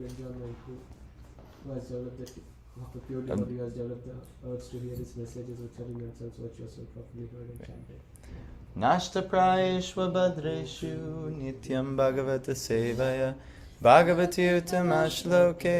Enjoyment who has developed the pure devotee who has developed the urge to hear his messages which are in themselves virtuous and properly heard and chanted. Nashta prayeshva badreshu nityam bhagavata sevaya bhagavati utamashloke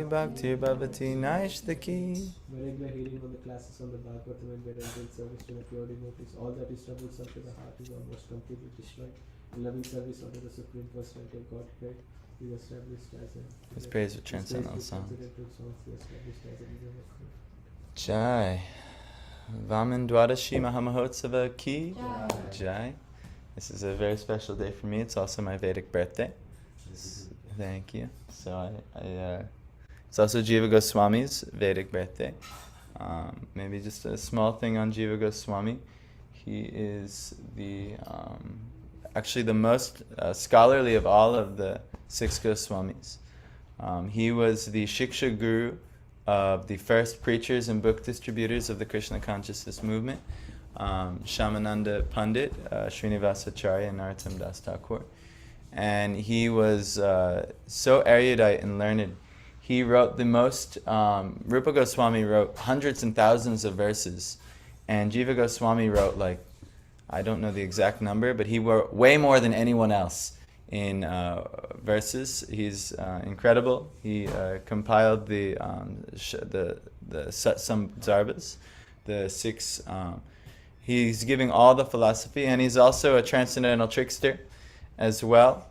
bhaktir bhavati naishtaki. By regular hearing on the classes on the Bhagavatam and by rendering service to the pure devotees, all that is troublesome to the heart is almost completely destroyed. In loving service unto the Supreme Personality of Godhead, he was established as a... His praise with transcendental songs. He was established as a leader of Jai. Vaman Dwadashi Mahamahotsava ki Jai. This is a very special day for me. It's also my Vedic birthday. Thank you. So it's also Jiva Goswami's Vedic birthday. Maybe just a small thing on Jiva Goswami. He is actually the most scholarly of all of the 6 Goswamis. He was the Shiksha Guru of the first preachers and book distributors of the Krishna consciousness movement, Shamananda Pandit, Srinivasacharya, and Narottam Das Thakur. And he was so erudite and learned. He wrote the most, Rupa Goswami wrote hundreds and thousands of verses, and Jiva Goswami wrote I don't know the exact number, but he wrote way more than anyone else in verses. He's incredible. He compiled the Samsarbas, the 6. He's giving all the philosophy, and he's also a transcendental trickster as well.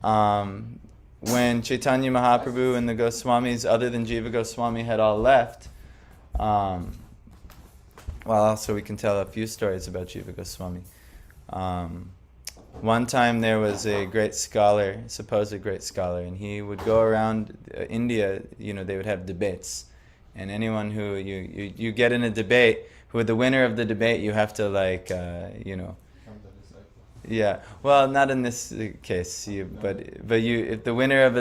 When Chaitanya Mahaprabhu and the Goswamis, other than Jiva Goswami, had all left, also we can tell a few stories about Jiva Goswami. One time there was a great scholar, supposed great scholar, and he would go around India. They would have debates, and anyone who you get in a debate, who the winner of the debate, you have to yeah. Well, not in this case, but if the winner of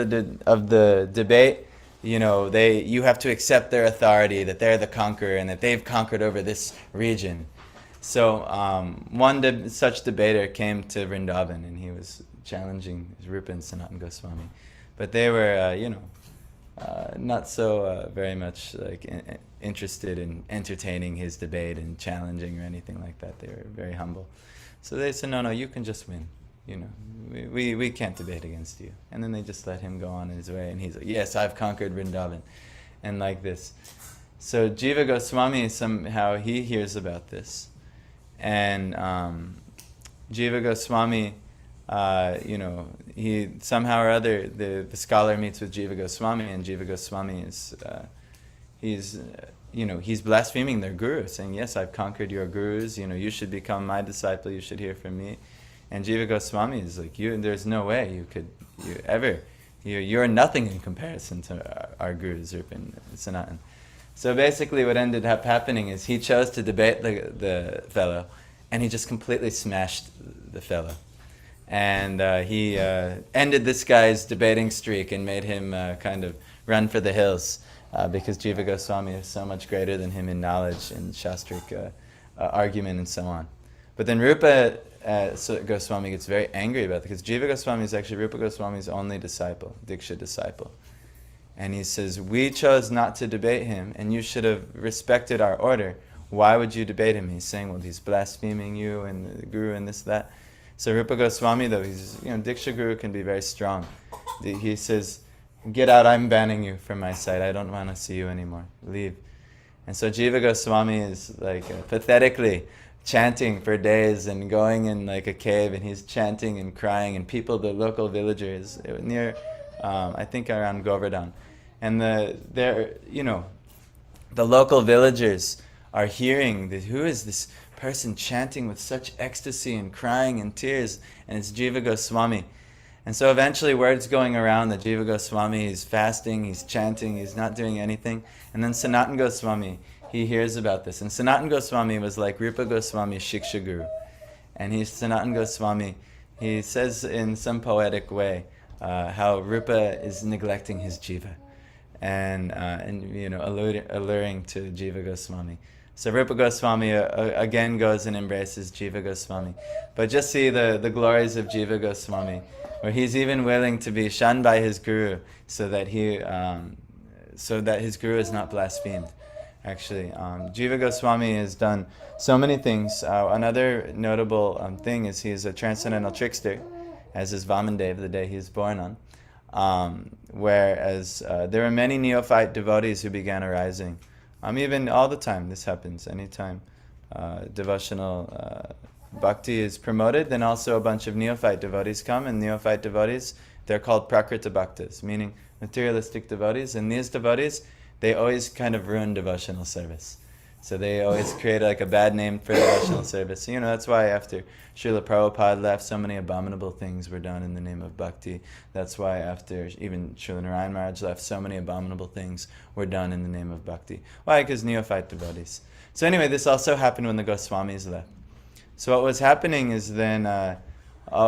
the debate, you have to accept their authority, that they're the conqueror and that they've conquered over this region. So one such debater came to Vrindavan, and he was challenging Rupa and Sanatana Goswami, but they were not so very much interested in entertaining his debate and challenging or anything like that. They were very humble. So they said, no, you can just win. We can't debate against you. And then they just let him go on his way, and he's like, yes, I've conquered Vrindavan, and like this. So Jiva Goswami, somehow he hears about this. And Jiva Goswami, he somehow or other, the scholar meets with Jiva Goswami, and Jiva Goswami is, he's blaspheming their guru, saying, yes, I've conquered your gurus, you should become my disciple, you should hear from me. And Jiva Goswami is like, there's no way you're nothing in comparison to our gurus, Rupa and Sanatan. So basically what ended up happening is he chose to debate the fellow, and he just completely smashed the fellow. And he ended this guy's debating streak and made him kind of run for the hills, because Jiva Goswami is so much greater than him in knowledge and shastric argument and so on. But then Rupa Goswami gets very angry about it, because Jiva Goswami is actually Rupa Goswami's only disciple, Diksha disciple. And he says, we chose not to debate him, and you should have respected our order. Why would you debate him? He's saying, well, he's blaspheming you and the guru and this, that. So Rupa Goswami, though, he's, Diksha Guru can be very strong. He says, get out, I'm banning you from my sight. I don't want to see you anymore. Leave. And so Jiva Goswami is pathetically chanting for days and going in a cave, and he's chanting and crying, and people, the local villagers near, I think around Govardhan, and the local villagers are hearing that, who is this person chanting with such ecstasy and crying and tears, and it's Jiva Goswami. And so eventually word's going around that Jiva Goswami is fasting, he's chanting, he's not doing anything. And then Sanatana Goswami, he hears about this. And Sanatana Goswami was like Rupa Goswami's Shiksha Guru. And Sanatana Goswami, he says in some poetic way how Rupa is neglecting his Jiva and alluring to Jiva Goswami. So Rupa Goswami again goes and embraces Jiva Goswami. But just see the glories of Jiva Goswami, where he's even willing to be shunned by his guru so that his guru is not blasphemed. Actually, Jiva Goswami has done so many things. Another notable thing is he's a transcendental trickster, as is Vamandev, the day he was born on. Whereas there were many neophyte devotees who began arising. Even all the time this happens. Anytime devotional bhakti is promoted, then also a bunch of neophyte devotees come, and neophyte devotees, they're called prakrita bhaktas, meaning materialistic devotees. And these devotees, they always kind of ruin devotional service. So they always create like a bad name for devotional service. So, that's why after Srila Prabhupada left, so many abominable things were done in the name of bhakti. That's why after even Srila Narayan Maharaj left, so many abominable things were done in the name of bhakti. Why? Because neophyte devotees. So anyway, this also happened when the Goswamis left. So what was happening is then a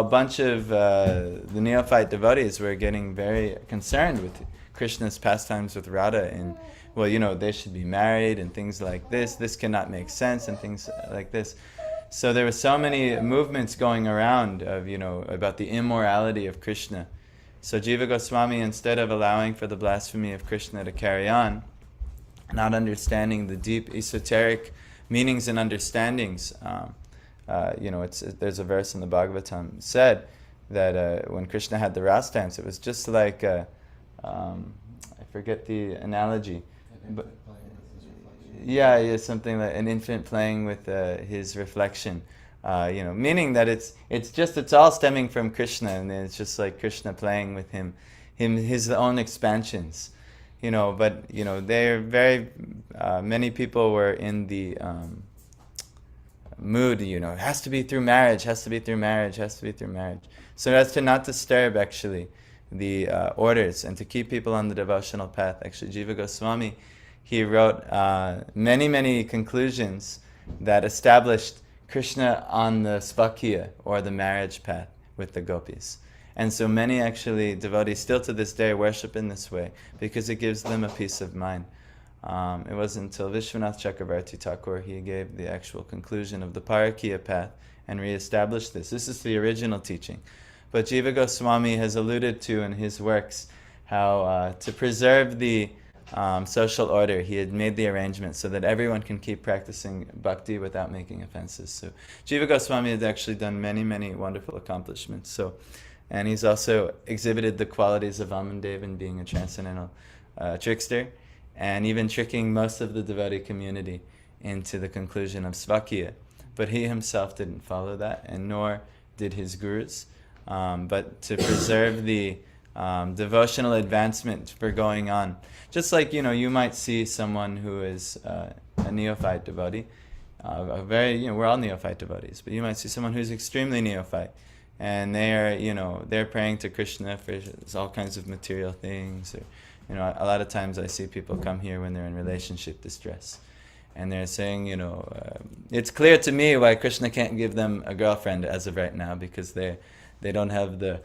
bunch of the neophyte devotees were getting very concerned with Krishna's pastimes with Radha, and they should be married and things like this. This cannot make sense and things like this. So there were so many movements going around of about the immorality of Krishna. So Jiva Goswami, instead of allowing for the blasphemy of Krishna to carry on, not understanding the deep esoteric meanings and understandings, there's a verse in the Bhagavatam said that when Krishna had the Ras dance, it was just like I forget the analogy, but something like an infant playing with his reflection. Meaning that it's all stemming from Krishna, and it's just like Krishna playing with his own expansions. But they're very many people were in the mood. It has to be through marriage, has to be through marriage, has to be through marriage. So as to not disturb actually the orders and to keep people on the devotional path. Actually, Jiva Goswami, he wrote many conclusions that established Krishna on the svakya, or the marriage path with the gopis. And so many actually devotees still to this day worship in this way because it gives them a peace of mind. It wasn't until Vishwanath Chakravarti Thakur he gave the actual conclusion of the Parakya path and reestablished this. This is the original teaching. But Jiva Goswami has alluded to in his works how to preserve the social order, he had made the arrangement so that everyone can keep practicing bhakti without making offenses. So Jiva Goswami has actually done many wonderful accomplishments. And he's also exhibited the qualities of Vamandev in being a transcendental trickster, and even tricking most of the devotee community into the conclusion of svakya. But he himself didn't follow that, and nor did his gurus. But to preserve the devotional advancement for going on. Just like, you might see someone who is a neophyte devotee, we're all neophyte devotees, but you might see someone who's extremely neophyte, and they're praying to Krishna for all kinds of material things. Or, a lot of times I see people come here when they're in relationship distress, and they're saying, it's clear to me why Krishna can't give them a girlfriend as of right now, because they don't have the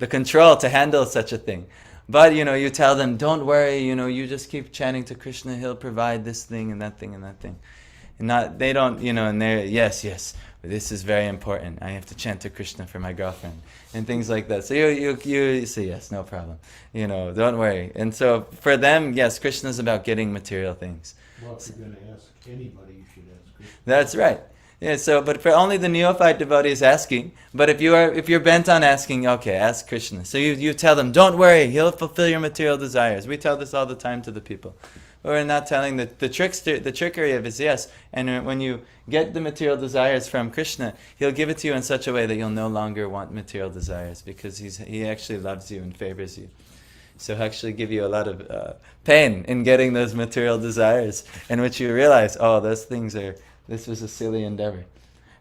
control to handle such a thing. But, you tell them, don't worry, you just keep chanting to Krishna, he'll provide this thing and that thing and that thing. And they don't, and they're, yes, but this is very important. I have to chant to Krishna for my girlfriend and things like that. So you say, yes, no problem. Don't worry. And so for them, yes, Krishna's about getting material things. Well, if you're going to ask anybody, you should ask Krishna. That's right. Yeah, but for only the neophyte devotee is asking. But if you're bent on asking, okay, ask Krishna. So you tell them, don't worry, he'll fulfill your material desires. We tell this all the time to the people. But we're not telling the trickery of his yes. And when you get the material desires from Krishna, he'll give it to you in such a way that you'll no longer want material desires, because he actually loves you and favors you. So he'll actually give you a lot of pain in getting those material desires, in which you realize, this was a silly endeavor.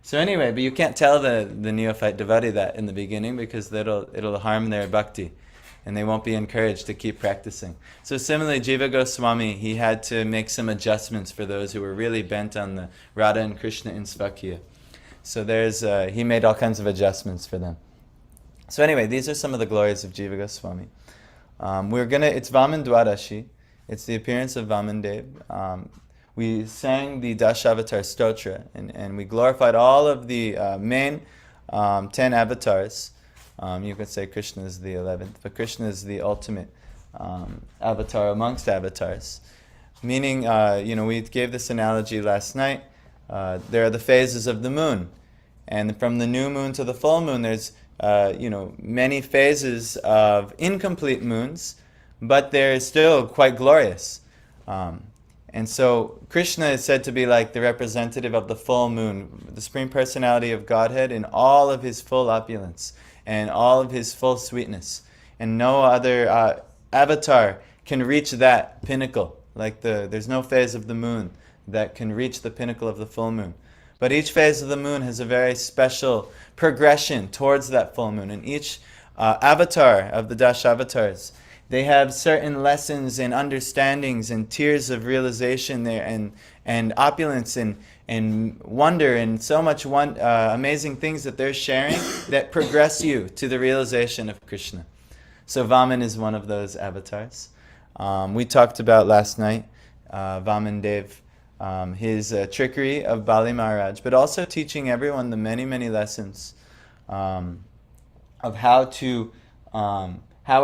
So anyway, but you can't tell the neophyte devotee that in the beginning, because it'll harm their bhakti, and they won't be encouraged to keep practicing. So similarly, Jiva Goswami, he had to make some adjustments for those who were really bent on the Radha and Krishna in svakya. So he made all kinds of adjustments for them. So anyway, these are some of the glories of Jiva Goswami. It's Vaman Dwadashi. It's the appearance of Vamandev. we sang the Dashavatar Stotra, and we glorified all of the main 10 avatars. You could say Krishna is the 11th, but Krishna is the ultimate avatar amongst avatars. Meaning, we gave this analogy last night. There are the phases of the moon, and from the new moon to the full moon, there's many phases of incomplete moons, but they're still quite glorious. And so Krishna is said to be like the representative of the full moon, the Supreme Personality of Godhead in all of his full opulence and all of his full sweetness. And no other avatar can reach that pinnacle. There's no phase of the moon that can reach the pinnacle of the full moon. But each phase of the moon has a very special progression towards that full moon. And each avatar of the Dashavatars, they have certain lessons and understandings and tiers of realization there, and opulence and wonder and so much amazing things that they're sharing that progress you to the realization of Krishna. So Vaman is one of those avatars. We talked about last night, Vaman Dev, his trickery of Bali Maharaj, but also teaching everyone the many, many lessons of how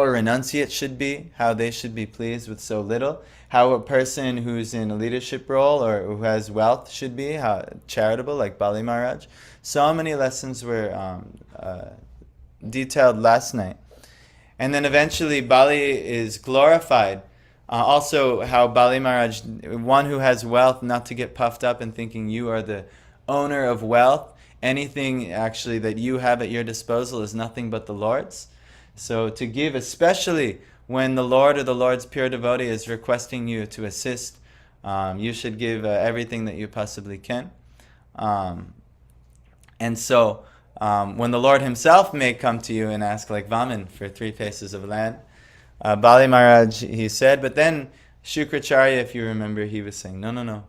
a renunciate should be, how they should be pleased with so little, how a person who's in a leadership role or who has wealth should be, how charitable, like Bali Maharaj. So many lessons were detailed last night. And then eventually Bali is glorified. Also how Bali Maharaj, one who has wealth, not to get puffed up and thinking you are the owner of wealth. Anything actually that you have at your disposal is nothing but the Lord's. So to give, especially when the Lord or the Lord's pure devotee is requesting you to assist, you should give everything that you possibly can. And so when the Lord himself may come to you and ask, like Vaman, for 3 paces of land, Bali Maharaj, he said, but then Shukracharya, if you remember, he was saying, no,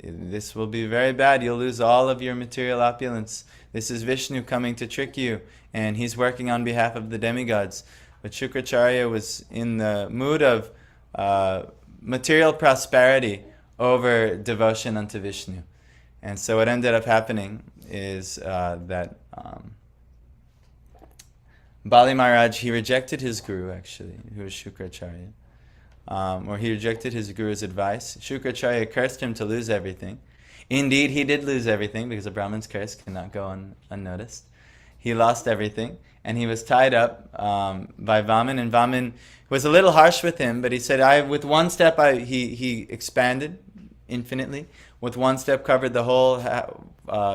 this will be very bad. You'll lose all of your material opulence. This is Vishnu coming to trick you, and he's working on behalf of the demigods. But Shukracharya was in the mood of material prosperity over devotion unto Vishnu. And so what ended up happening is that Bali Maharaj, he rejected his guru, actually, who was Shukracharya. Or he rejected his guru's advice. Shukracharya cursed him to lose everything. Indeed, he did lose everything, because a Brahman's curse cannot go unnoticed. He lost everything, and he was tied up by Vaman, and Vaman was a little harsh with him, but he said, with one step, he expanded infinitely. With one step, covered the whole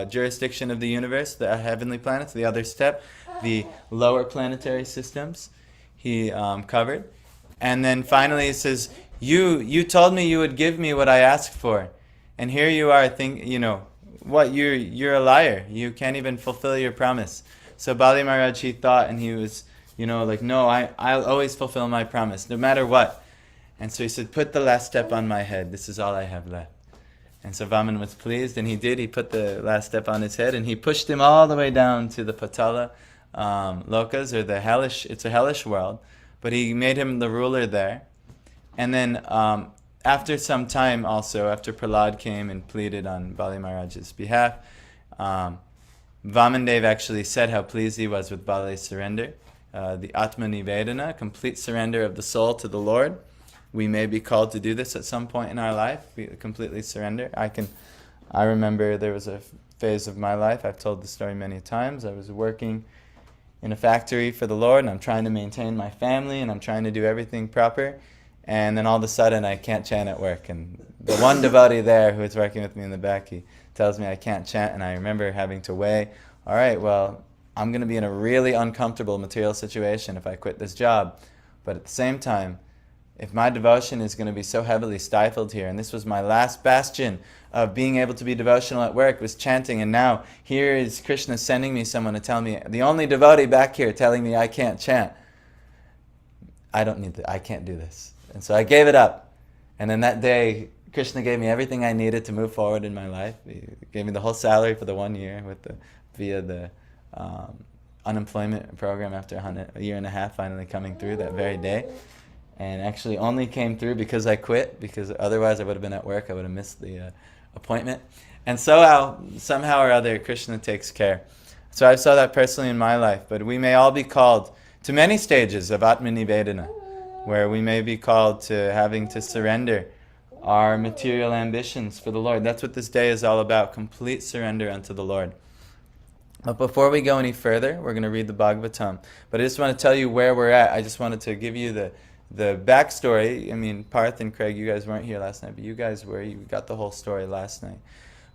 jurisdiction of the universe, the heavenly planets. The other step, the lower planetary systems, he covered. And then finally he says, you told me you would give me what I asked for. And here you are, you're a liar. You can't even fulfill your promise. So Bali Maharaj, he thought, and he was, no, I'll always fulfill my promise, no matter what. And so he said, put the last step on my head. This is all I have left. And so Vaman was pleased, and he did. He put the last step on his head, and he pushed him all the way down to the Patala Lokas, or it's a hellish world. But he made him the ruler there. And then after some time also, after Prahlad came and pleaded on Bali Maharaj's behalf, Vamandev actually said how pleased he was with Bali's surrender. The Atma Nivedana, complete surrender of the soul to the Lord. We may be called to do this at some point in our life, completely surrender. I remember there was a phase of my life, I've told the story many times, I was working in a factory for the Lord, and I'm trying to maintain my family, and I'm trying to do everything proper, and then all of a sudden I can't chant at work, and the one devotee there who was working with me in the back, he tells me I can't chant, and I remember having to weigh, all right, well, I'm going to be in a really uncomfortable material situation if I quit this job, but at the same time, if my devotion is going to be so heavily stifled here, and this was my last bastion of being able to be devotional at work, was chanting, and now here is Krishna sending me someone to tell me, the only devotee back here telling me I can't chant. I can't do this. And so I gave it up. And then that day, Krishna gave me everything I needed to move forward in my life. He gave me the whole salary for the 1 year via the unemployment program after a year and a half finally coming through that very day. and actually only came through because I quit, because otherwise I would have been at work. I would have missed the appointment. And somehow or other, Krishna takes care. So I saw that personally in my life. But we may all be called to many stages of Atma-nivedana, where we may be called to having to surrender our material ambitions for the Lord. That's what this day is all about, complete surrender unto the Lord. But before we go any further, we're going to read the Bhagavatam. But I just want to tell you where we're at. I just wanted to give you the backstory. I mean, Parth and Craig, you guys weren't here last night, but you guys were. You got the whole story last night.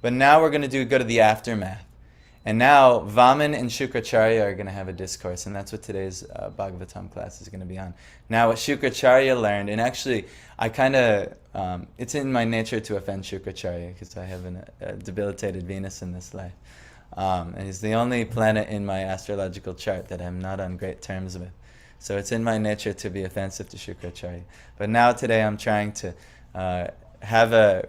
But now we're going to go to the aftermath. And now Vaman and Shukracharya are going to have a discourse, and that's what today's Bhagavatam class is going to be on. Now what Shukracharya learned, and actually I kind of, it's in my nature to offend Shukracharya because I have a debilitated Venus in this life. And he's the only planet in my astrological chart that I'm not on great terms with. So it's in my nature to be offensive to Shukracharya. But now today I'm trying to have a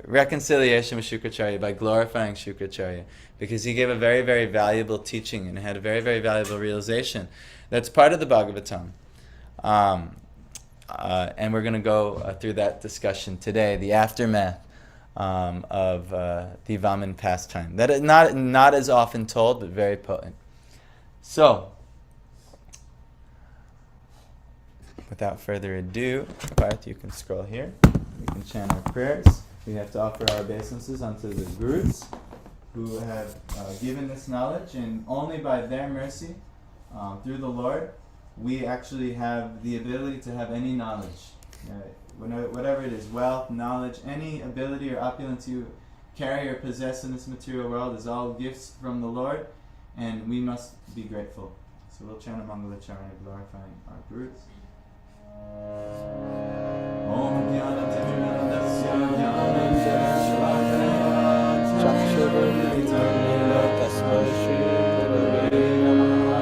reconciliation with Shukracharya by glorifying Shukracharya, because he gave a very, very valuable teaching and had a very, very valuable realization that's part of the Bhagavatam. And we're going to go through that discussion today, the aftermath of the Vaman pastime. That is not as often told, but very potent. So, without further ado, Parth, you can scroll here. We can chant our prayers. We have to offer our obeisances unto the Gurus who have given this knowledge, and only by their mercy, through the Lord, we actually have the ability to have any knowledge. Whatever it is, wealth, knowledge, any ability or opulence you carry or possess in this material world is all gifts from the Lord, and we must be grateful. So we'll chant a Mangalacharya glorifying our Gurus. Om Jnana Timirandasya Jnananjana Shalakaya Chakshurunditam Nila Tasmai Shri Gurave Namaha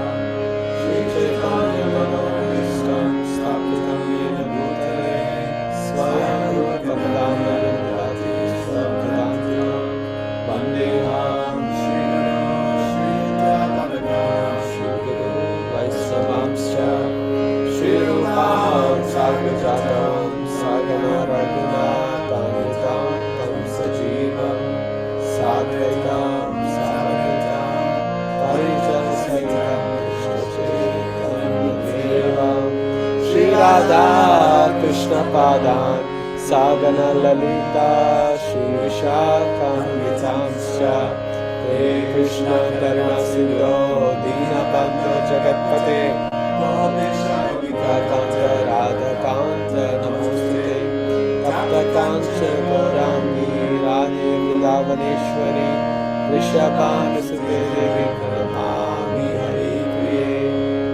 Shri Chaitanya Manavishtam Stapitam Yena Bhutale Swayam Rupa Kadamana Bhati Shabdadantina Vandeham Shri Guru Shri Tathagata Shri Guru Vaisavamscha Shirupam Sarvajatam Sagana Raghunathanitam Tam Sajivam Sadhaitam Sadhaitam Parijanasahitam Krishna Devam Shri Radha Krishna Padan Sagana Lalita Shri Vishakam He Krishna Karuna Sindho Dinabandho Jagatpate Kanta Radha Kanta Namaste Tapta Kancha Gaurangi Radhe Vrindavaneshwari Rishabhanu Sute Devi Pranamami Hari Priye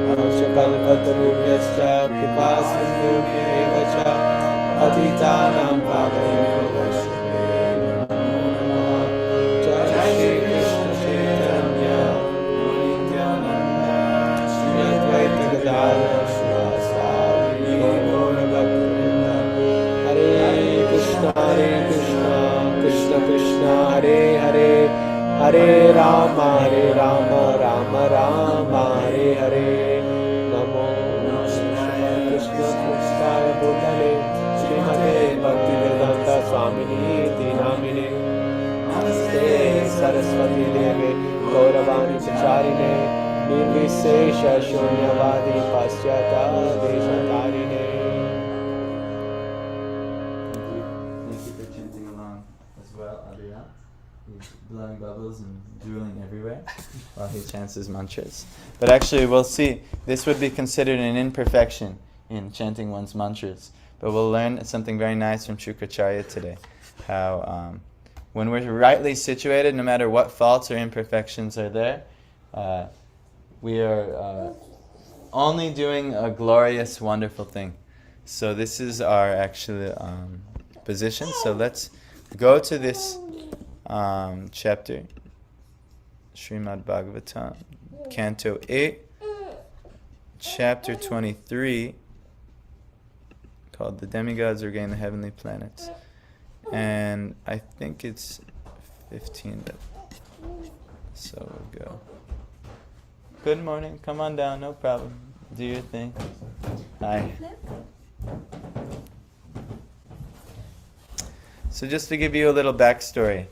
Amshakalpatarubhyascha Kripasindhubhya evacha Patitanam Pavanebhyo Vaishnavebhyo Namo Namaha Jai Shri Krishna Chaitanya Nityananda Shri Advaita Gadadhara Hare Krishna, Krishna Krishna, Hare Hare, Hare Rama, Rama Rama, Hare Hare. Namo Shri Krishna Krishna Bhutale, Srimate Bhaktivedanta Swamini Dinamine. Namaste Saraswati Deve, Gauravani Chacharine, Nirvisesha Shunyavadi Pasyata Deshatarine. Blowing bubbles and drooling everywhere while he chants his mantras. But actually, we'll see, this would be considered an imperfection in chanting one's mantras. But we'll learn something very nice from Shukracharya today. How when we're rightly situated, no matter what faults or imperfections are there, we are only doing a glorious, wonderful thing. So this is our actual position. So let's go to this chapter, Srimad Bhagavatam, Canto 8, Chapter 23, called The Demigods Regain the Heavenly Planets. And I think it's 15. So we'll go. Good morning. Come on down. No problem. Do your thing. Hi. So just to give you a little backstory.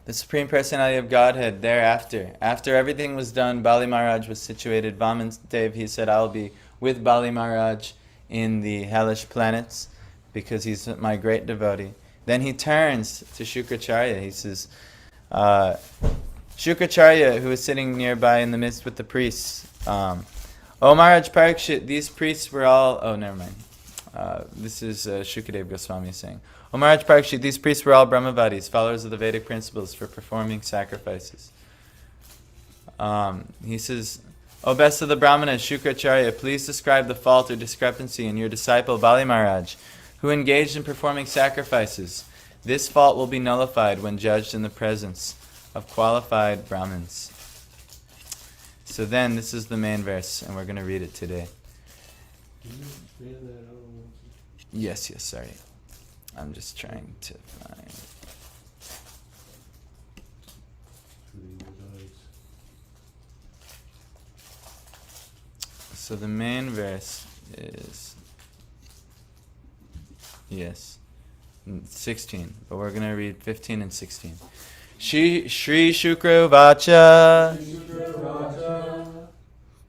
The Supreme Personality of Godhead thereafter, after everything was done, Bali Maharaj was situated, Vaman Dev, he said, I'll be with Bali Maharaj in the hellish planets because he's my great devotee. Then he turns to Shukracharya. He says, Shukracharya, who was sitting nearby in the midst with the priests, O Maharaj Parikshit, these priests were all... Oh, never mind. This is Shukadev Goswami saying, O Maharaj Parikshit, these priests were all Brahmavadis, followers of the Vedic principles for performing sacrifices. He says, O best of the Brahmanas, Shukracharya, please describe the fault or discrepancy in your disciple Bali Maharaj, who engaged in performing sacrifices. This fault will be nullified when judged in the presence of qualified Brahmins. So then, this is the main verse, and we're going to read it today. Can you read that other one? Yes, sorry. I'm just trying to find... So the main verse is... Yes, 16, but we're going to read 15 and 16. Shri Shukra Vacha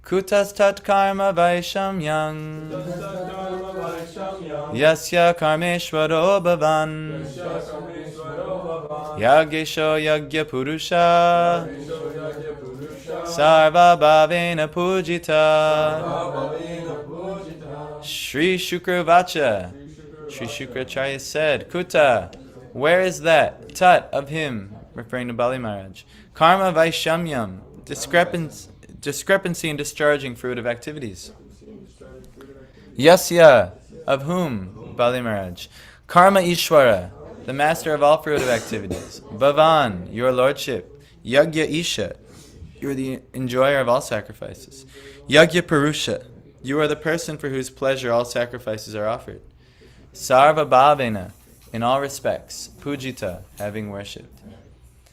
Kutas Tat Karma Vaisham Yang Yasya Karmeshwaro Bhavan Yagesho Yagya Purusha Sarva Bhavena Pujita Shri Shukra Vacha. Sri Shukracharya said, Kuta, where is that? Tat, of him, referring to Bali Maharaj. Karma Vaishamyam, discrepancy in discharging fruitive activities. Yasya, of whom? Bali Maharaj. Karma Ishwara, the master of all fruitive activities. Bhavan, your lordship. Yagya Isha, you are the enjoyer of all sacrifices. Yagya Purusha, you are the person for whose pleasure all sacrifices are offered. Sarva Bhavena, in all respects. Pujita, having worshipped.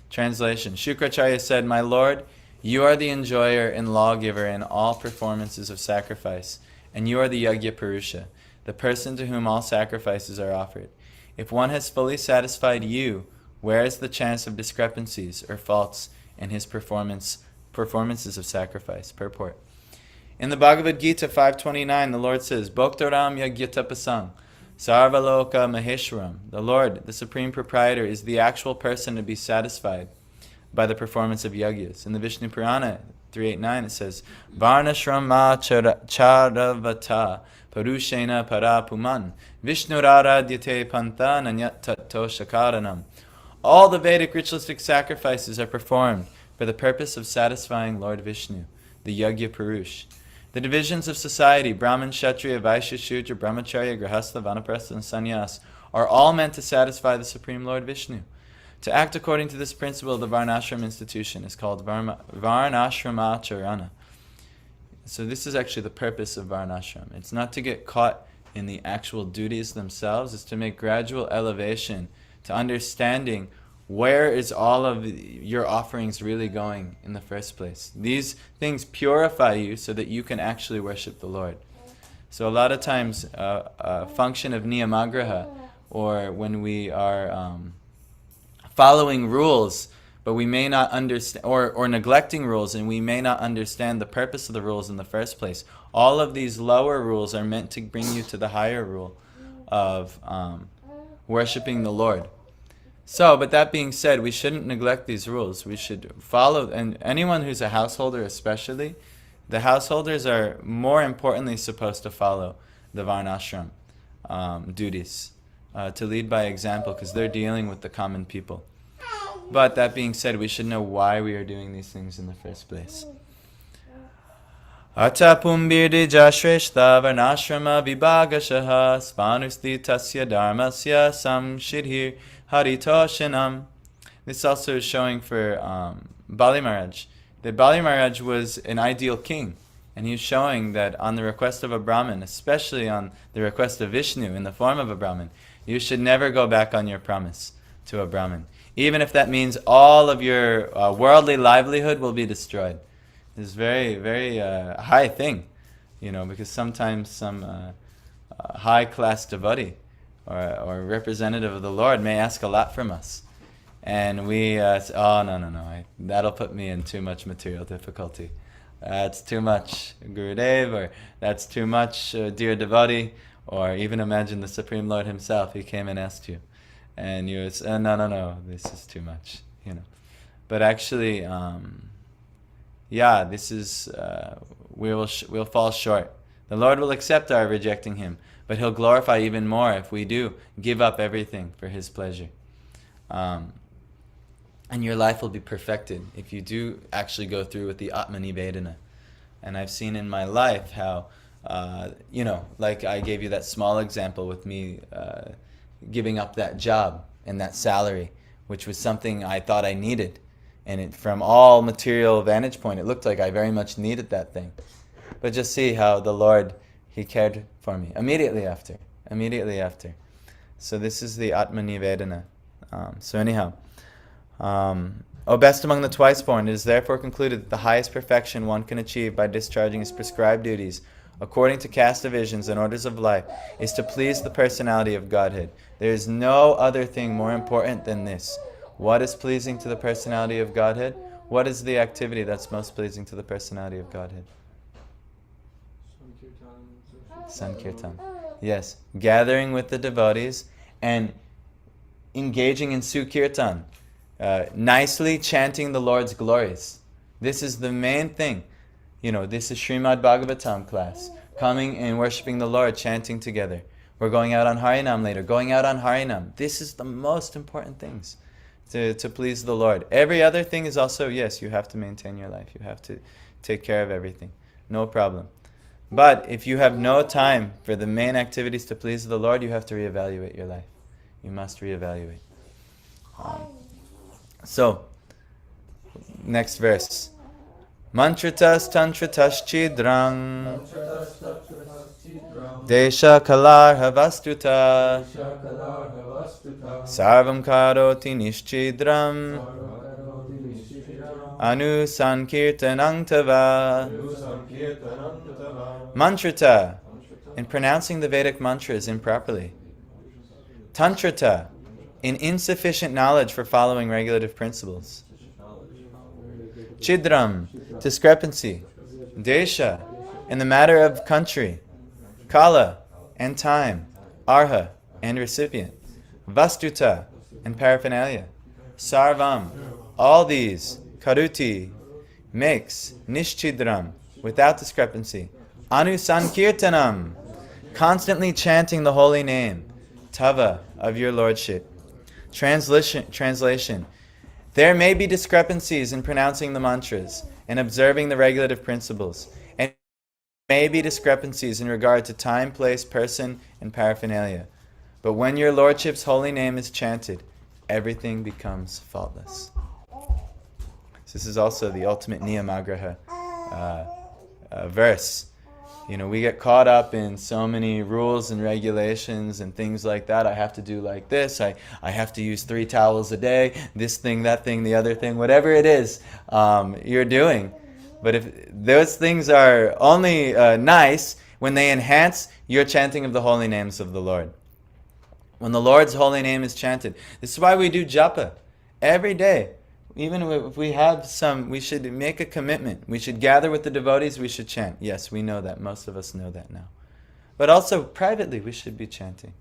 Translation. Shukracharya said, My Lord, you are the enjoyer and lawgiver in all performances of sacrifice, and you are the Yagya Purusha, the person to whom all sacrifices are offered. If one has fully satisfied you, where is the chance of discrepancies or faults in his performances of sacrifice? Purport. In the Bhagavad Gita 5.29, the Lord says, Bhoktaram Yagyatapasang, Sarvaloka Maheshwaram. The Lord, the Supreme Proprietor, is the actual person to be satisfied by the performance of yagyas. In the Vishnu Purana 389 it says, Varnashrama charavata parushena parapuman Vishnuraradyate pantha nanyat tato shakaranam. All the Vedic ritualistic sacrifices are performed for the purpose of satisfying Lord Vishnu, the Yagya Purush. The divisions of society, Brahman, Kshatriya, Vaishya, Shudra, Brahmacharya, Grahastha, Vanaprastha, and Sannyas, are all meant to satisfy the Supreme Lord Vishnu. To act according to this principle, the Varnashram institution is called Varnashramacharana. So this is actually the purpose of Varnashram. It's not to get caught in the actual duties themselves, it's to make gradual elevation to understanding where is all of your offerings really going in the first place. These things purify you so that you can actually worship the Lord. So a lot of times a function of niyamagraha, or when we are following rules but we may not understand, or neglecting rules and we may not understand the purpose of the rules in the first place, all of these lower rules are meant to bring you to the higher rule of worshiping the Lord. So, but that being said, we shouldn't neglect these rules. We should follow, and anyone who's a householder especially, the householders are more importantly supposed to follow the Varnashram duties, to lead by example, because they're dealing with the common people. But that being said, we should know why we are doing these things in the first place. Ata pumbirdi jashreshta varnashrama vibhagashaha spanusti tasya dharmasya samshidhir haritoshanam. This also is showing for Bali Maharaj, that Bali Maharaj was an ideal king, and he's showing that on the request of a Brahmin, especially on the request of Vishnu in the form of a Brahmin, you should never go back on your promise to a Brahmin, even if that means all of your worldly livelihood will be destroyed. It's a very, very high thing, because sometimes some high-class devotee or representative of the Lord may ask a lot from us. And we say, oh, no, that'll put me in too much material difficulty. That's too much, Gurudev, or that's too much, dear devotee, or even imagine the Supreme Lord himself, he came and asked you. And you would say, no, this is too much, But actually, this is, we'll fall short. The Lord will accept our rejecting him, but he'll glorify even more if we do give up everything for his pleasure. And your life will be perfected if you do actually go through with the Atmanivedana. And I've seen in my life how, like I gave you that small example with me giving up that job and that salary, which was something I thought I needed. And from all material vantage point, it looked like I very much needed that thing. But just see how the Lord, he cared for me immediately after. So this is the Atmanivedana. O best among the twice born, it is therefore concluded that the highest perfection one can achieve by discharging his prescribed duties, according to caste divisions and orders of life, is to please the personality of Godhead. There is no other thing more important than this. What is pleasing to the personality of Godhead? What is the activity that's most pleasing to the personality of Godhead? Sankirtan. Yes, gathering with the devotees and engaging in Sukirtan. Nicely chanting the Lord's glories. This is the main thing. This is Srimad Bhagavatam class. Coming and worshipping the Lord, chanting together. We're going out on Harinam later. Going out on Harinam. This is the most important things to please the Lord. Every other thing is also, yes, you have to maintain your life. You have to take care of everything. No problem. But if you have no time for the main activities to please the Lord, you have to reevaluate your life. You must reevaluate. So, next verse. Mantratas tantratas chidrang Desha kalar havastuta Sarvam karoti nishchidram Anu sankirtanang tava. Mantrata, in pronouncing the Vedic mantras improperly. Tantrata, in insufficient knowledge for following regulative principles. Chidram, discrepancy. Desha, in the matter of country. Kala, and time. Arha, and recipient. Vastuta, and paraphernalia. Sarvam, all these. Karuti, makes. Nishchidram, without discrepancy. Anu sankirtanam, constantly chanting the holy name. Tava, of your lordship. Translation. There may be discrepancies in pronouncing the mantras and observing the regulative principles, and may be discrepancies in regard to time, place, person, and paraphernalia. But when your lordship's holy name is chanted, everything becomes faultless. So this is also the ultimate niyamagraha verse. We get caught up in so many rules and regulations and things like that. I have to do like this. I have to use 3 towels a day. This thing, that thing, the other thing, whatever it is you're doing. But if those things are only nice when they enhance your chanting of the holy names of the Lord. When the Lord's holy name is chanted. This is why we do japa every day. Even if we have some, we should make a commitment. We should gather with the devotees, we should chant. Yes, we know that. Most of us know that now. But also, privately, we should be chanting.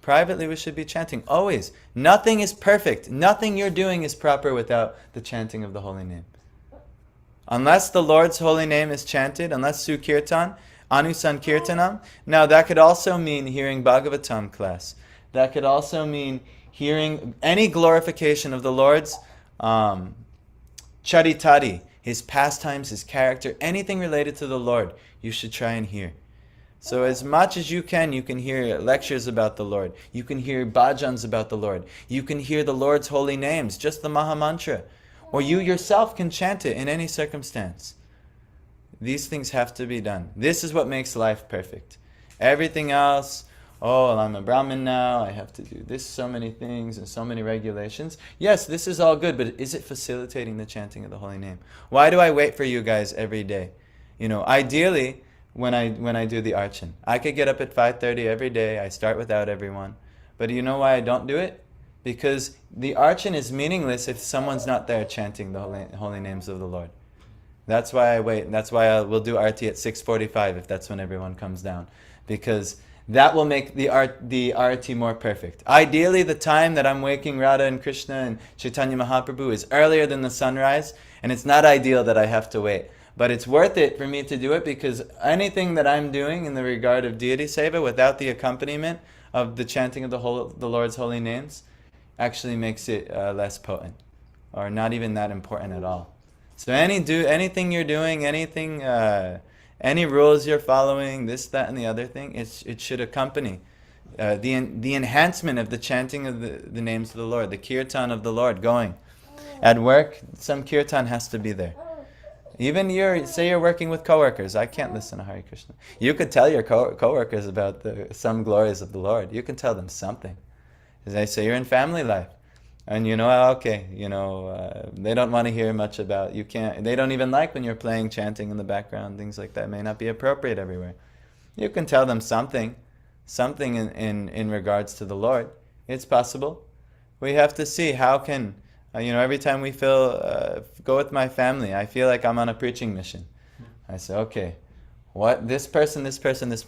Privately, we should be chanting. Always. Nothing is perfect. Nothing you're doing is proper without the chanting of the holy name. Unless the Lord's holy name is chanted, unless Sukirtan, Anusankirtanam. Now, that could also mean hearing Bhagavatam class. That could also mean hearing any glorification of the Lord's charitari, his pastimes, his character, anything related to the Lord, you should try and hear. So as much as you can hear lectures about the Lord. You can hear bhajans about the Lord. You can hear the Lord's holy names, just the Maha Mantra. Or you yourself can chant it in any circumstance. These things have to be done. This is what makes life perfect. Everything else, well, I'm a Brahmin now, I have to do this, so many things and so many regulations. Yes, this is all good, but is it facilitating the chanting of the holy name? Why do I wait for you guys every day? Ideally, when I do the archan, I could get up at 5:30 every day. I start without everyone. But you know why I don't do it? Because the archan is meaningless if someone's not there chanting the holy names of the Lord. That's why I wait. That's why we'll do arti at 6:45 if that's when everyone comes down. Because that will make the arati more perfect. Ideally, the time that I'm waking Radha and Krishna and Chaitanya Mahaprabhu is earlier than the sunrise, and it's not ideal that I have to wait. But it's worth it for me to do it because anything that I'm doing in the regard of deity seva without the accompaniment of the chanting of the Lord's holy names actually makes it less potent, or not even that important at all. So anything you're doing, any rules you're following, this, that, and the other thing, it should accompany the enhancement of the chanting of the names of the Lord, the kirtan of the Lord going. At work, some kirtan has to be there. Even say you're working with coworkers. I can't listen to Hare Krishna. You could tell your coworkers about some glories of the Lord. You can tell them something. As I say, you're in family life. And they don't want to hear much about, they don't even like when you're playing chanting in the background, things like that may not be appropriate everywhere. You can tell them something in regards to the Lord. It's possible. We have to see how can, every time we go with my family, I feel like I'm on a preaching mission. I say, okay, this person.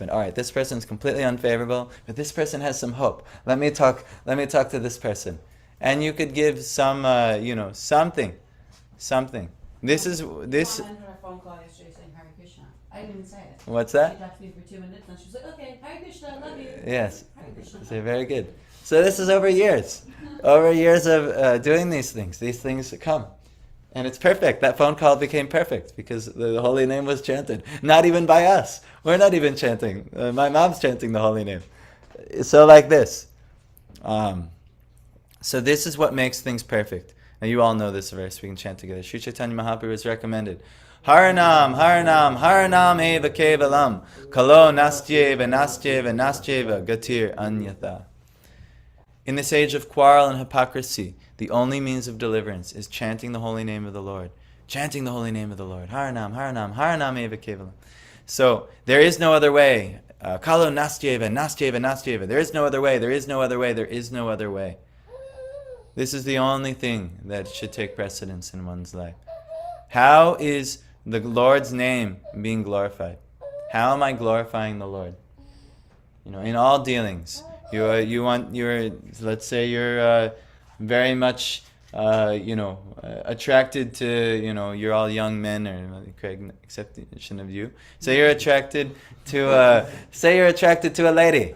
All right, this person's completely unfavorable, but this person has some hope. Let me talk to this person. And you could give some, something. This is. I ended our phone call yesterday saying Hare Krishna. I didn't even say it. What's that? She talked to me for 2 minutes and she was like, okay, Hare Krishna, I love you. Yes. Hare Krishna. So very good. So this is over years. Over years of doing these things. These things come. And it's perfect. That phone call became perfect because the holy name was chanted. Not even by us. We're not even chanting. My mom's chanting the holy name. So like this. So this is what makes things perfect. Now you all know this verse. We can chant together. Sri Chaitanya Mahaprabhu has recommended. Haranam, Haranam, Haranam eva kevalam. Kalo nastyeva, nastyeva, nastyeva, gatir anyatha. In this age of quarrel and hypocrisy, the only means of deliverance is chanting the holy name of the Lord. Chanting the holy name of the Lord. Haranam, Haranam, Haranam eva kevalam. So there is no other way. Kalo nastyeva, nastyeva, nastyeva. There is no other way. There is no other way. There is no other way. This is the only thing that should take precedence in one's life. How is the Lord's name being glorified? How am I glorifying the Lord? In all dealings, let's say you're very much, attracted to, you're all young men, or Craig, exception of you. Say you're attracted to a lady,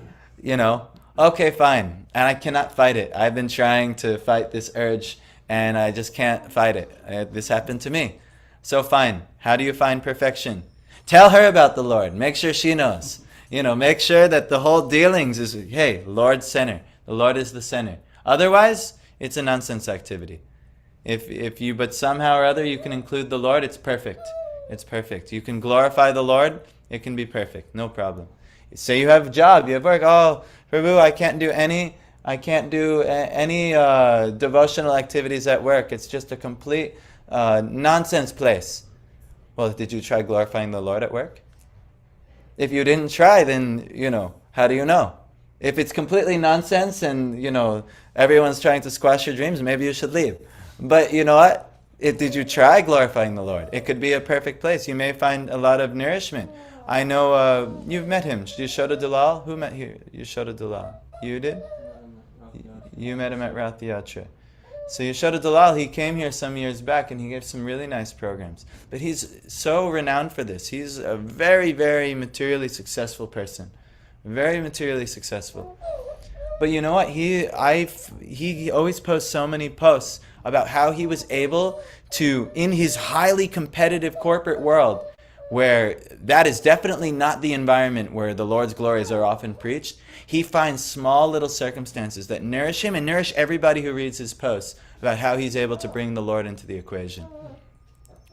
Okay, fine. And I cannot fight it. I've been trying to fight this urge and I just can't fight it. This happened to me. So fine. How do you find perfection? Tell her about the Lord. Make sure she knows. Make sure that the whole dealings is, hey, Lord center. The Lord is the center. Otherwise, it's a nonsense activity. But somehow or other you can include the Lord, it's perfect. It's perfect. You can glorify the Lord, it can be perfect. No problem. Say you have a job, you have work. Oh, Prabhu, I can't do any devotional activities at work. It's just a complete nonsense place. Well, did you try glorifying the Lord at work? If you didn't try, then, how do you know? If it's completely nonsense and, everyone's trying to squash your dreams, maybe you should leave. But you know what? Did you try glorifying the Lord? It could be a perfect place. You may find a lot of nourishment. I know you've met him. Yashoda Dalal. Who met here? Yashoda Dalal. You did? You met him at Rath Yatra. So Yashoda Dalal, he came here some years back and he gave some really nice programs. But he's so renowned for this. He's a very, very materially successful person. Very materially successful. But you know what? He always posts so many posts about how he was able to, in his highly competitive corporate world, where that is definitely not the environment where the Lord's glories are often preached, he finds small little circumstances that nourish him and nourish everybody who reads his posts about how he's able to bring the Lord into the equation.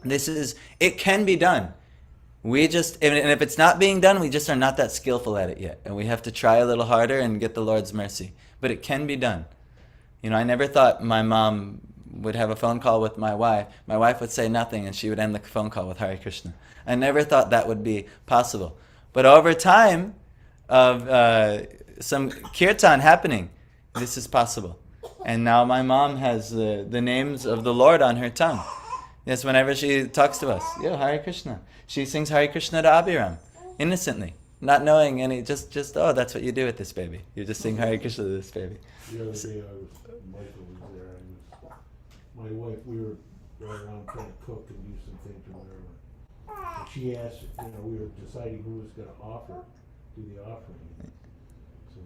It can be done. And if it's not being done, we just are not that skillful at it yet. And we have to try a little harder and get the Lord's mercy. But it can be done. I never thought my mom would have a phone call with my wife. My wife would say nothing and she would end the phone call with Hare Krishna. I never thought that would be possible. But over time of some kirtan happening, this is possible. And now my mom has the names of the Lord on her tongue. Yes, whenever she talks to us, yo, Hare Krishna. She sings Hare Krishna to Abhiram, innocently, not knowing any, just, oh, that's what you do with this baby. You just sing Hare Krishna to this baby. The other day Michael was there, my wife, we were going around trying to cook and do some things or whatever. And she asked, we were deciding who was gonna do the offering. So,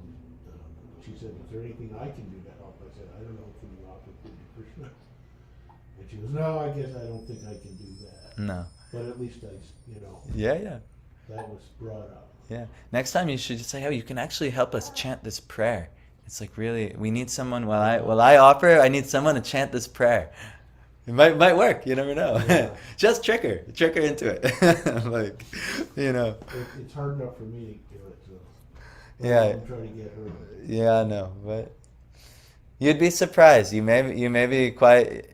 she said, is there anything I can do to help? I said, I don't know, can you offer food to Krishna? And she goes, no, I guess I don't think I can do that. No. But at least Yeah. that was brought up. Yeah. Next time you should just say, oh, you can actually help us chant this prayer. It's like, really, we need someone, while I offer, I need someone to chant this prayer. It might work, you never know. Yeah. Just trick her into it. It's hard enough for me to do it, so. Yeah. I'm trying to get her. Yeah, I know, but you'd be surprised. You may be quite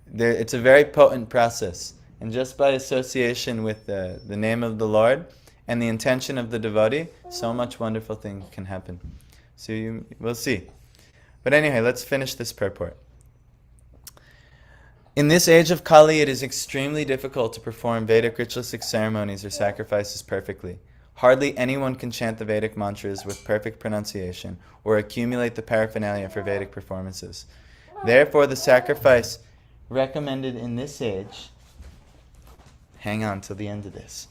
there. It's a very potent process, and just by association with the name of the Lord and the intention of the devotee, so much wonderful things can happen. So we'll see. But anyway, let's finish this purport. In this age of Kali, it is extremely difficult to perform Vedic ritualistic ceremonies or sacrifices perfectly. Hardly anyone can chant the Vedic mantras with perfect pronunciation or accumulate the paraphernalia for Vedic performances. Therefore, the sacrifice recommended in this age, hang on till the end of this,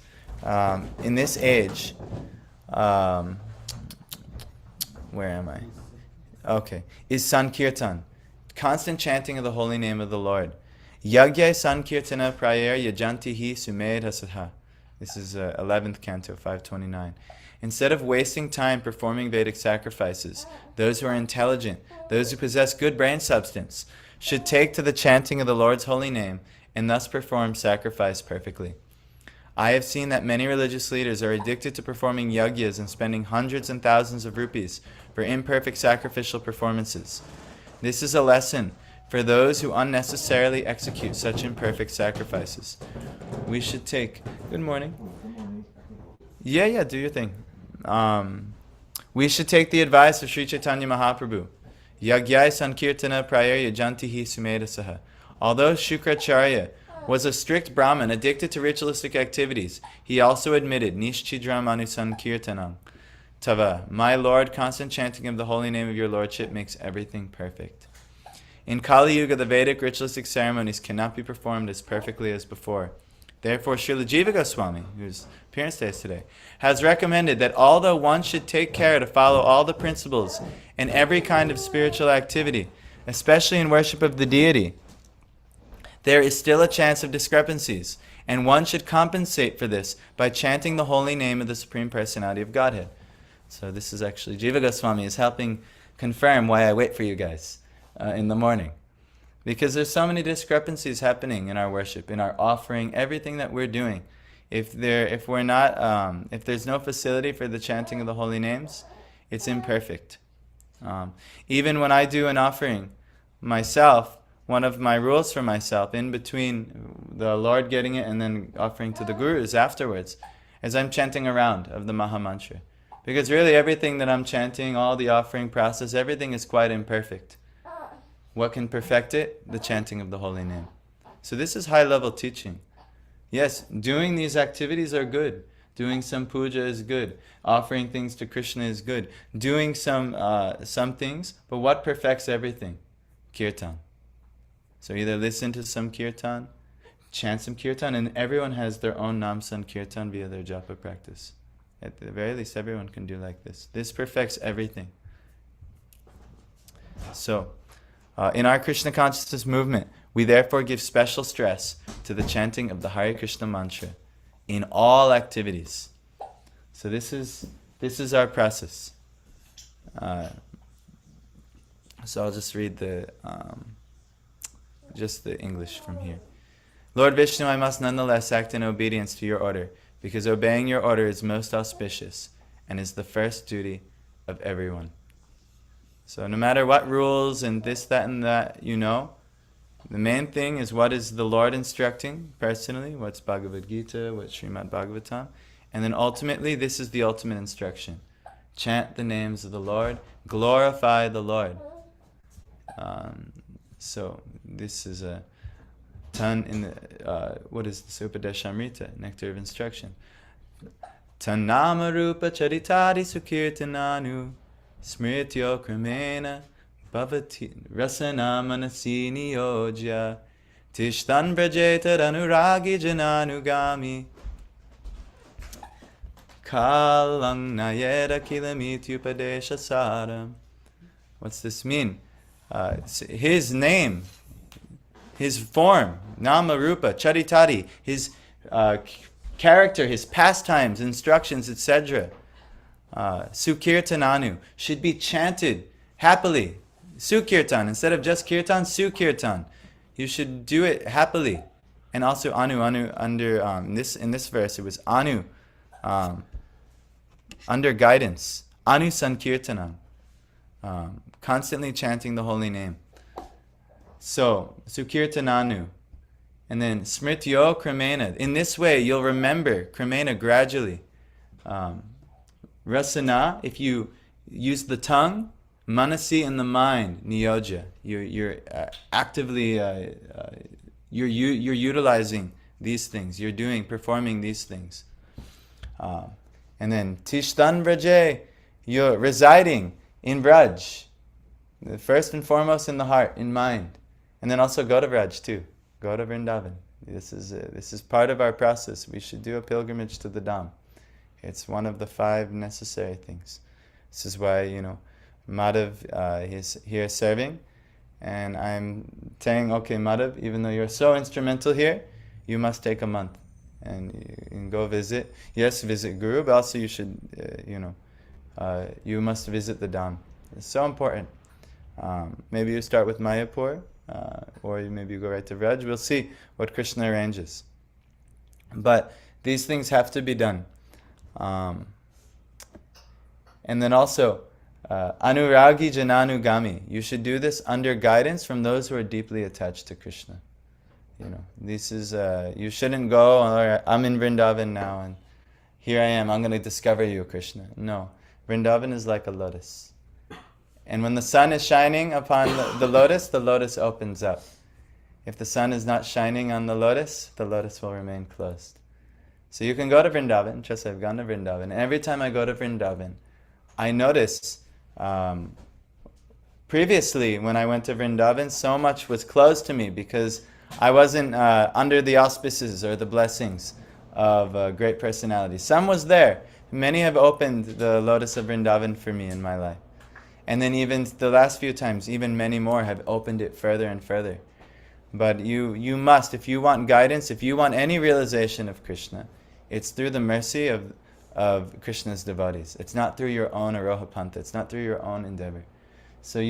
in this age, where am I? Okay, is Sankirtan, constant chanting of the holy name of the Lord. Yagya Sankirtana Prayer Yajantihi Sumed Hasadha. This is 11th canto, 529. Instead of wasting time performing Vedic sacrifices, those who are intelligent, those who possess good brain substance, should take to the chanting of the Lord's holy name and thus perform sacrifice perfectly. I have seen that many religious leaders are addicted to performing yagyas and spending hundreds and thousands of rupees for imperfect sacrificial performances. This is a lesson for those who unnecessarily execute such imperfect sacrifices. We should take... Good morning. Yeah, do your thing. We should take the advice of Sri Chaitanya Mahaprabhu. Yagyai Sankirtana Prayer Yajantihi Sumedasaha. Although Shukracharya was a strict Brahmin addicted to ritualistic activities, he also admitted, Nishchidram Anusankirtanam. Tava, my Lord, constant chanting of the holy name of your Lordship makes everything perfect. In Kali Yuga, the Vedic ritualistic ceremonies cannot be performed as perfectly as before. Therefore, Srila Jiva Goswami, whose appearance day is today, has recommended that although one should take care to follow all the principles in every kind of spiritual activity, especially in worship of the deity, there is still a chance of discrepancies, and one should compensate for this by chanting the holy name of the Supreme Personality of Godhead. So this is actually, Jiva Goswami is helping confirm why I wait for you guys in the morning. Because there's so many discrepancies happening in our worship, in our offering, everything that we're doing. If there's no facility for the chanting of the holy names, it's imperfect. Even when I do an offering myself, one of my rules for myself, in between the Lord getting it and then offering to the Gurus afterwards, is I'm chanting a round of the Maha Mantra. Because really everything that I'm chanting, all the offering process, everything is quite imperfect. What can perfect it? The chanting of the holy name. So this is high-level teaching. Yes, doing these activities are good. Doing some puja is good. Offering things to Krishna is good. Doing some things, but what perfects everything? Kirtan. So either listen to some kirtan, chant some kirtan, and everyone has their own nam sankirtan via their japa practice. At the very least, everyone can do like this. This perfects everything. So, in our Krishna consciousness movement, we therefore give special stress to the chanting of the Hare Krishna mantra in all activities. So this is our process. So I'll just read the English from here. Lord Vishnu, I must nonetheless act in obedience to your order, because obeying your order is most auspicious and is the first duty of everyone. So no matter what rules and this, that, and that the main thing is what is the Lord instructing personally, what's Bhagavad Gita, what's Srimad Bhagavatam, and then ultimately this is the ultimate instruction. Chant the names of the Lord. Glorify the Lord. So this is a ton in the, what is this? Upadeshamrita, nectar of instruction. Tanama rupa charitari sukirtananu smrityo kramena bhavati rasana manasi niyojya tishtan brajeta anuragi jananugami kalang nayeda kilamiti upadesha saram. What's this mean? His name, his form, nama rupa charitari, his character, his pastimes, instructions, etc. Sukirtananu should be chanted happily. Sukirtan, instead of just kirtan, sukirtan. You should do it happily. And also anu under in this verse it was anu under guidance. Anu sankirtanam. Constantly chanting the holy name. So sukirtananu. And then smrityo kramena. In this way, you'll remember kramena gradually. Rasana, if you use the tongue, manasi in the mind, niyojya. You're actively you're utilizing these things. You're performing these things. And then tishtan vraje, you're residing in Vraj. First and foremost in the heart, in mind, and then also go to Vraj too. Go to Vrindavan. This is part of our process. We should do a pilgrimage to the Dham. It's one of the 5 necessary things. This is why, Madhav is here serving, and I'm saying, okay, Madhav, even though you're so instrumental here, you must take a month and you can go visit. Yes, visit Guru, but also you should, you must visit the Dham. It's so important. Maybe you start with Mayapur, or maybe you go right to Vraj. We'll see what Krishna arranges. But these things have to be done. And then also, Anuragi Jananugami. You should do this under guidance from those who are deeply attached to Krishna. This is, you shouldn't go, all right, I'm in Vrindavan now, and here I am, I'm going to discover you, Krishna. No. Vrindavan is like a lotus. And when the sun is shining upon the lotus opens up. If the sun is not shining on the lotus will remain closed. So you can go to Vrindavan, just I've gone to Vrindavan, and every time I go to Vrindavan, I notice, previously when I went to Vrindavan, so much was closed to me because I wasn't under the auspices or the blessings of great personalities. Some was there. Many have opened the lotus of Vrindavan for me in my life. And then even the last few times, even many more have opened it further and further. But you must, if you want guidance, if you want any realization of Krishna, it's through the mercy of Krishna's devotees. It's not through your own arohapanta. It's not through your own endeavor. So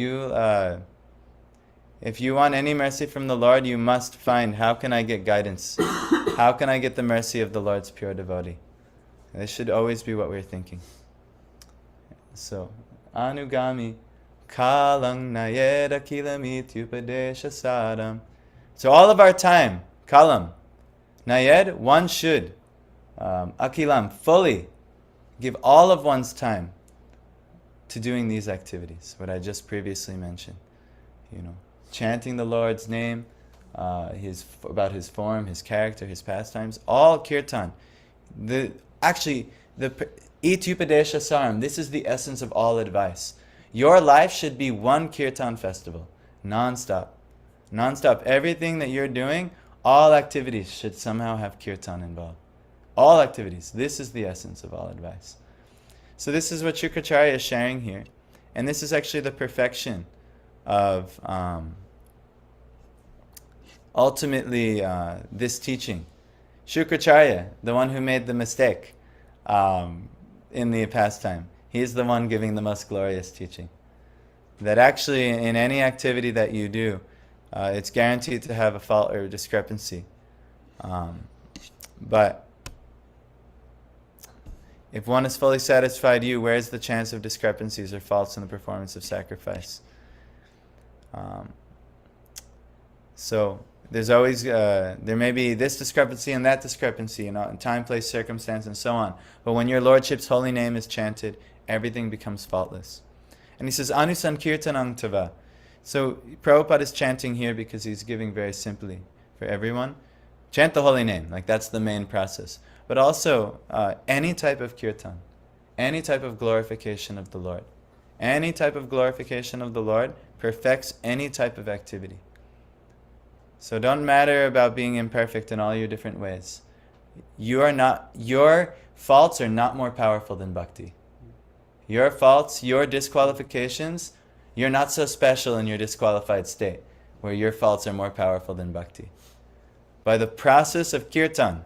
if you want any mercy from the Lord, you must find, how can I get guidance? How can I get the mercy of the Lord's pure devotee? This should always be what we're thinking. So, Anugami kalang nayeda kilamit upadesha sadam. So all of our time, kalam, nayed, one should, akilam, fully give all of one's time to doing these activities, what I just previously mentioned. Chanting the Lord's name, about His form, His character, His pastimes, all kirtan. The Itupadesha Saram, this is the essence of all advice. Your life should be one kirtan festival, non-stop. Non-stop. Everything that you're doing, all activities should somehow have kirtan involved. All activities. This is the essence of all advice. So this is what Shukracharya is sharing here. And this is actually the perfection of ultimately this teaching. Shukracharya, the one who made the mistake, in the pastime. He's the one giving the most glorious teaching. That actually in any activity that you do, it's guaranteed to have a fault or a discrepancy. But if one is fully satisfied where is the chance of discrepancies or faults in the performance of sacrifice? So there's always, there may be this discrepancy and that discrepancy, in time, place, circumstance, and so on. But when your Lordship's holy name is chanted, everything becomes faultless. And he says, Anusankirtanang tava. So Prabhupada is chanting here because he's giving very simply for everyone. Chant the holy name, like that's the main process. But also, any type of kirtan, any type of glorification of the Lord. Any type of glorification of the Lord perfects any type of activity. So don't matter about being imperfect in all your different ways. Your faults are not more powerful than bhakti. Your faults, your disqualifications, you're not so special in your disqualified state, where your faults are more powerful than bhakti. By the process of kirtan,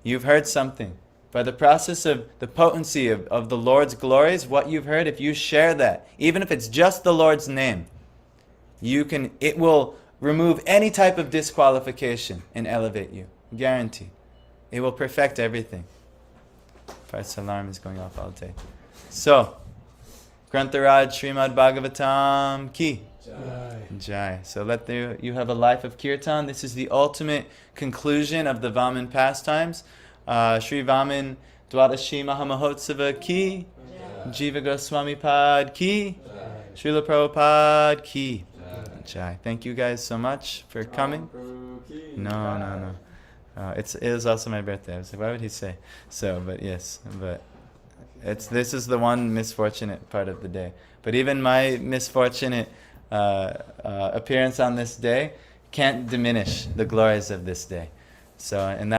you've heard something. By the process of the potency of the Lord's glories, what you've heard, if you share that, even if it's just the Lord's name, it will remove any type of disqualification and elevate you. Guaranteed. It will perfect everything. First alarm is going off all day. So, Grantharaj Srimad Bhagavatam ki. Jai. So you have a life of kirtan. This is the ultimate conclusion of the Vaman pastimes. Sri Vaman Dwadashi Mahamahotsava ki. Jiva Goswami Pad ki. Srila Prabhupada ki. Jai. Thank you guys so much for coming. No. It is also my birthday. I was like, why would he say so? But yes, this is the one misfortunate part of the day. But even my misfortunate appearance on this day can't diminish the glories of this day. So, and that